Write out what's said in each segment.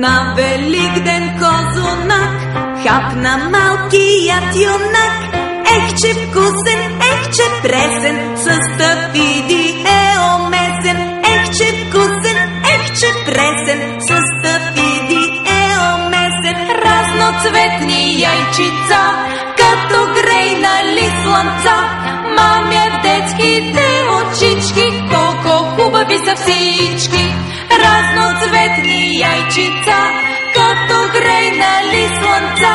На Великден козунак хапна малкият юнак. Ех, че вкусен, ех, че пресен, с тафиди е омесен. Ех, че вкусен, ех, че пресен, с тафиди е омесен. Разноцветни яйчица, като грейнали слънца. Мамя детските очички, колко хубави са всички. Разноцветни яйчица, като грейнали слънца.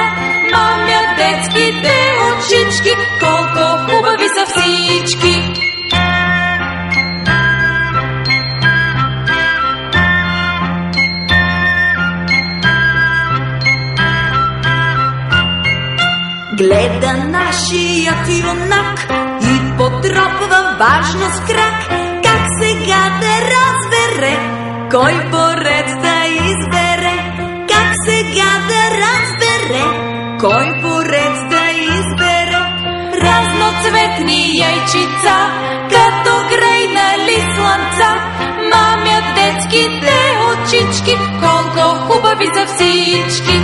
Мамя детските очички, колко хубави са всички. Гледа нашият юнак и потропва важно с крак. Как сега да разбере кой поред да избере? Как сега да разбере кой поред да избере? Разноцветни яйчица, като грейнали слънца. Мамя детските очички, колко хубави са всички.